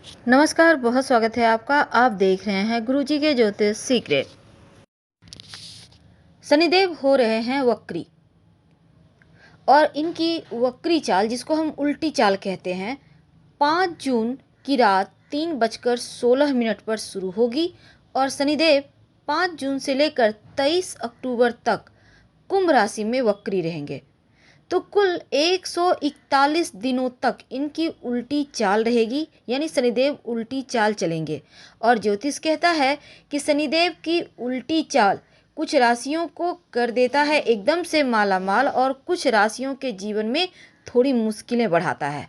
नमस्कार, बहुत स्वागत है आपका। आप देख रहे हैं गुरुजी के ज्योतिष सीक्रेट। शनिदेव हो रहे हैं वक्री और इनकी वक्री चाल, जिसको हम उल्टी चाल कहते हैं, 5 जून की रात 3:16 पर शुरू होगी और शनिदेव 5 जून से लेकर 23 अक्टूबर तक कुंभ राशि में वक्री रहेंगे। तो कुल 141 दिनों तक इनकी उल्टी चाल रहेगी, यानी शनिदेव उल्टी चाल चलेंगे। और ज्योतिष कहता है कि शनिदेव की उल्टी चाल कुछ राशियों को कर देता है एकदम से मालामाल और कुछ राशियों के जीवन में थोड़ी मुश्किलें बढ़ाता है।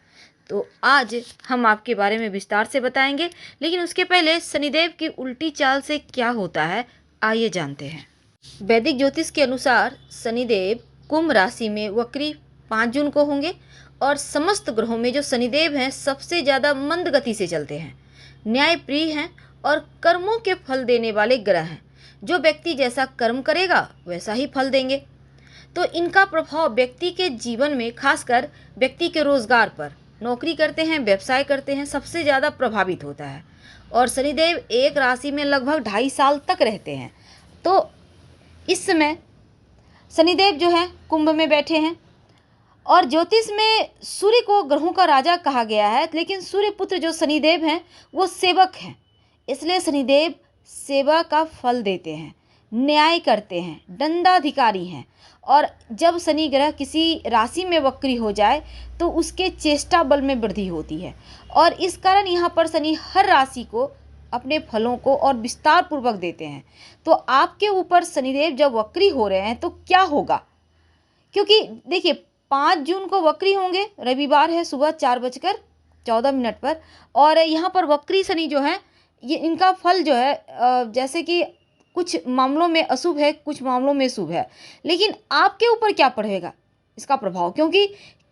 तो आज हम आपके बारे में विस्तार से बताएंगे, लेकिन उसके पहले शनिदेव की उल्टी चाल से क्या होता है, आइए जानते हैं। वैदिक ज्योतिष के अनुसार शनिदेव कुंभ राशि में वक्री 5 जून को होंगे और समस्त ग्रहों में जो शनिदेव हैं सबसे ज़्यादा मंद गति से चलते हैं, न्यायप्रिय हैं और कर्मों के फल देने वाले ग्रह हैं। जो व्यक्ति जैसा कर्म करेगा वैसा ही फल देंगे। तो इनका प्रभाव व्यक्ति के जीवन में, खासकर व्यक्ति के रोजगार पर, नौकरी करते हैं, व्यवसाय करते हैं, सबसे ज़्यादा प्रभावित होता है। और शनिदेव एक राशि में लगभग 2.5 साल तक रहते हैं। तो इस समय शनिदेव जो है कुंभ में बैठे हैं और ज्योतिष में सूर्य को ग्रहों का राजा कहा गया है, लेकिन सूर्य पुत्र जो शनिदेव हैं वो सेवक हैं, इसलिए शनिदेव सेवा का फल देते हैं, न्याय करते हैं, दंडाधिकारी हैं। और जब शनि ग्रह किसी राशि में वक्री हो जाए तो उसके चेष्टा बल में वृद्धि होती है और इस कारण यहाँ पर शनि हर राशि को अपने फलों को और विस्तार पूर्वक देते हैं। तो आपके ऊपर शनिदेव जब वक्री हो रहे हैं तो क्या होगा, क्योंकि देखिए 5 जून को वक्री होंगे, रविवार है, सुबह 4:14 पर। और यहाँ पर वक्री शनि जो है ये इनका फल जो है जैसे कि कुछ मामलों में अशुभ है, कुछ मामलों में शुभ है, लेकिन आपके ऊपर क्या पड़ेगा इसका प्रभाव, क्योंकि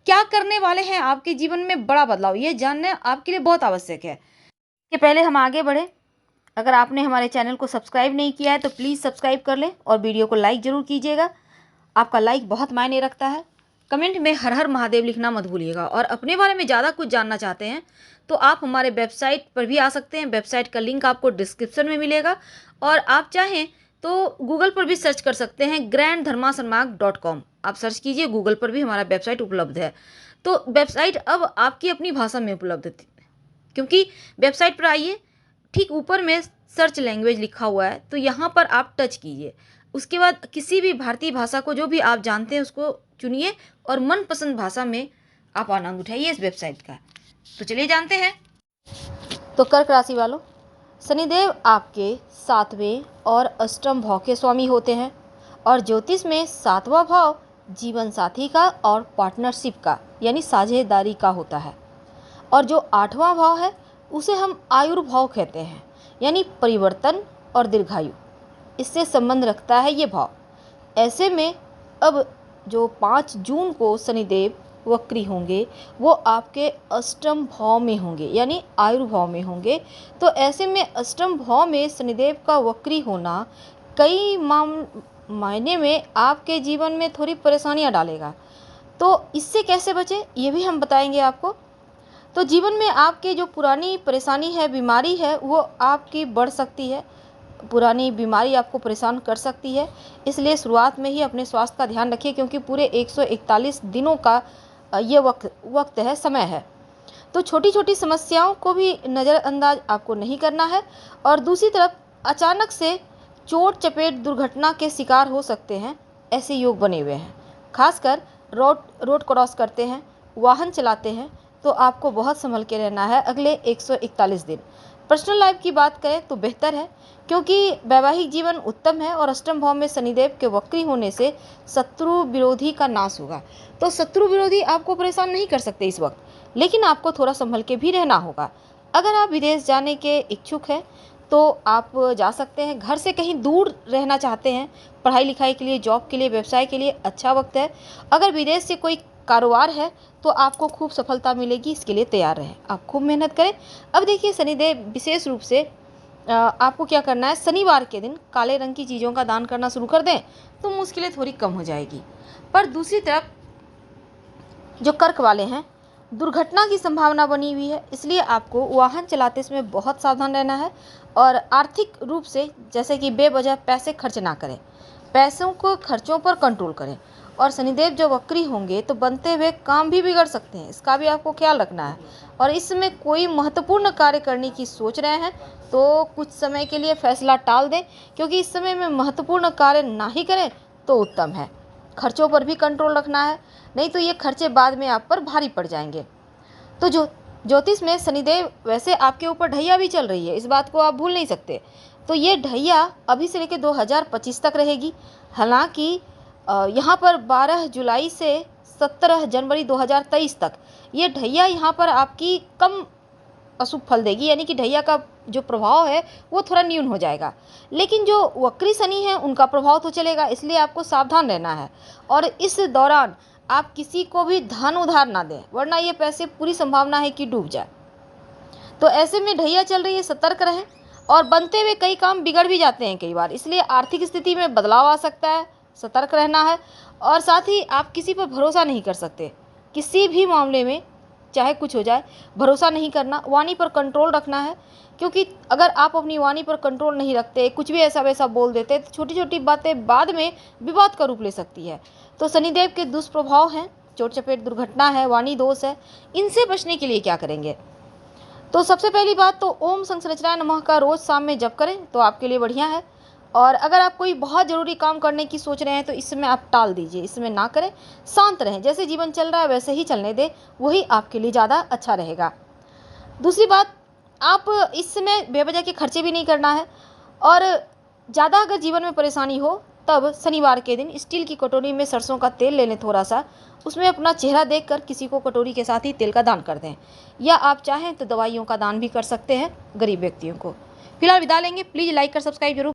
क्या करने वाले हैं आपके जीवन में बड़ा बदलाव, ये जानना आपके लिए बहुत आवश्यक है। कि पहले हम आगे बढ़े, अगर आपने हमारे चैनल को सब्सक्राइब नहीं किया है तो प्लीज़ सब्सक्राइब कर लें और वीडियो को लाइक ज़रूर कीजिएगा। आपका लाइक बहुत मायने रखता है। कमेंट में हर हर महादेव लिखना मत भूलिएगा। और अपने बारे में ज़्यादा कुछ जानना चाहते हैं तो आप हमारे वेबसाइट पर भी आ सकते हैं। वेबसाइट का लिंक आपको डिस्क्रिप्शन में मिलेगा और आप चाहें तो गूगल पर भी सर्च कर सकते हैं, granddharmasarmag.com। आप सर्च कीजिए, गूगल पर भी हमारा वेबसाइट उपलब्ध है। तो वेबसाइट अब आपकी अपनी भाषा में उपलब्ध है, क्योंकि वेबसाइट पर आइए, ठीक ऊपर में सर्च लैंग्वेज लिखा हुआ है, तो यहाँ पर आप टच कीजिए। उसके बाद किसी भी भारतीय भाषा को जो भी आप जानते हैं उसको चुनिए और मनपसंद भाषा में आप आनंद उठाइए इस वेबसाइट का। तो चलिए जानते हैं। तो कर्क राशि वालों, शनिदेव आपके 7वें और अष्टम भाव के स्वामी होते हैं और ज्योतिष में 7वां भाव जीवन साथी का और पार्टनरशिप का, यानी साझेदारी का होता है। और जो 8वां भाव है उसे हम आयुर्भाव कहते हैं, यानी परिवर्तन और दीर्घायु, इससे संबंध रखता है ये भाव। ऐसे में अब जो 5 जून को शनिदेव वक्री होंगे वो आपके अष्टम भाव में होंगे, यानी आयुर्भाव में होंगे। तो ऐसे में अष्टम भाव में शनिदेव का वक्री होना कई मायने में आपके जीवन में थोड़ी परेशानियां डालेगा। तो इससे कैसे बचें ये भी हम बताएंगे आपको। तो जीवन में आपके जो पुरानी परेशानी है, बीमारी है, वो आपकी बढ़ सकती है, पुरानी बीमारी आपको परेशान कर सकती है। इसलिए शुरुआत में ही अपने स्वास्थ्य का ध्यान रखिए, क्योंकि पूरे 141 दिनों का ये वक्त है, समय है। तो छोटी छोटी समस्याओं को भी नज़रअंदाज आपको नहीं करना है। और दूसरी तरफ अचानक से चोट चपेट दुर्घटना के शिकार हो सकते हैं, ऐसे योग बने हुए हैं। खासकर रोड क्रॉस करते हैं, वाहन चलाते हैं, तो आपको बहुत संभल के रहना है अगले 141 दिन। पर्सनल लाइफ की बात करें तो बेहतर है, क्योंकि वैवाहिक जीवन उत्तम है और अष्टम भाव में शनिदेव के वक्री होने से शत्रु विरोधी का नाश होगा। तो शत्रु विरोधी आपको परेशान नहीं कर सकते इस वक्त, लेकिन आपको थोड़ा संभल के भी रहना होगा। अगर आप विदेश जाने के इच्छुक हैं तो आप जा सकते हैं। घर से कहीं दूर रहना चाहते हैं, पढ़ाई लिखाई के लिए, जॉब के लिए, व्यवसाय के लिए अच्छा वक्त है। अगर विदेश से कोई कारोबार है तो आपको खूब सफलता मिलेगी, इसके लिए तैयार रहें, आप खूब मेहनत करें। अब देखिए शनिदेव विशेष रूप से आपको क्या करना है, शनिवार के दिन काले रंग की चीज़ों का दान करना शुरू कर दें तो मुश्किलें थोड़ी कम हो जाएगी। पर दूसरी तरफ जो कर्क वाले हैं दुर्घटना की संभावना बनी हुई है, इसलिए आपको वाहन चलाते समय बहुत सावधान रहना है और आर्थिक रूप से जैसे कि बेवजह पैसे खर्च ना करें, पैसों को खर्चों पर कंट्रोल करें। और शनिदेव जो वक्री होंगे तो बनते हुए काम भी बिगड़ सकते हैं, इसका भी आपको ख्याल रखना है। और इस समय कोई महत्वपूर्ण कार्य करने की सोच रहे हैं तो कुछ समय के लिए फैसला टाल दें, क्योंकि इस समय में महत्वपूर्ण कार्य ना ही करें तो उत्तम है। खर्चों पर भी कंट्रोल रखना है, नहीं तो ये खर्चे बाद में आप पर भारी पड़ जाएंगे। तो ज्योतिष में शनिदेव वैसे आपके ऊपर ढैया भी चल रही है, इस बात को आप भूल नहीं सकते। तो ये ढैया अभी से लेकर 2025 तक रहेगी। हालांकि यहाँ पर 12 जुलाई से 17 जनवरी 2023 तक ये ढैया यहाँ पर आपकी कम अशुभ फल देगी, यानी कि ढैया का जो प्रभाव है वो थोड़ा न्यून हो जाएगा। लेकिन जो वक्री शनि है उनका प्रभाव तो चलेगा, इसलिए आपको सावधान रहना है। और इस दौरान आप किसी को भी धन उधार ना दें, वरना ये पैसे पूरी संभावना है कि डूब जाए। तो ऐसे में ढैया चल रही है, सतर्क रहें। और बनते हुए कई काम बिगड़ भी जाते हैं कई बार, इसलिए आर्थिक स्थिति में बदलाव आ सकता है, सतर्क रहना है। और साथ ही आप किसी पर भरोसा नहीं कर सकते, किसी भी मामले में चाहे कुछ हो जाए भरोसा नहीं करना, वाणी पर कंट्रोल रखना है। क्योंकि अगर आप अपनी वाणी पर कंट्रोल नहीं रखते, कुछ भी ऐसा वैसा बोल देते, तो छोटी छोटी बातें बाद में विवाद का रूप ले सकती है। तो शनिदेव के दुष्प्रभाव हैं, चोट चपेट, दुर्घटना है, वाणी दोष है। इनसे बचने के लिए क्या करेंगे? तो सबसे पहली बात तो ओम संसर्चनाय नमः का रोज शाम में जप करें तो आपके लिए बढ़िया है। और अगर आप कोई बहुत ज़रूरी काम करने की सोच रहे हैं तो इस समय आप टाल दीजिए, इस समय ना करें, शांत रहें, जैसे जीवन चल रहा है वैसे ही चलने दें, वही आपके लिए ज़्यादा अच्छा रहेगा। दूसरी बात, आप इस समय बेवजह के खर्चे भी नहीं करना है। और ज़्यादा अगर जीवन में परेशानी हो तब शनिवार के दिन स्टील की कटोरी में सरसों का तेल ले लें थोड़ा सा, उसमें अपना चेहरा देखकर किसी को कटोरी के साथ ही तेल का दान कर दें। या आप चाहें तो दवाइयों का दान भी कर सकते हैं गरीब व्यक्तियों को। फिलहाल विदा लेंगे, प्लीज़ लाइक कर सब्सक्राइब जरूर।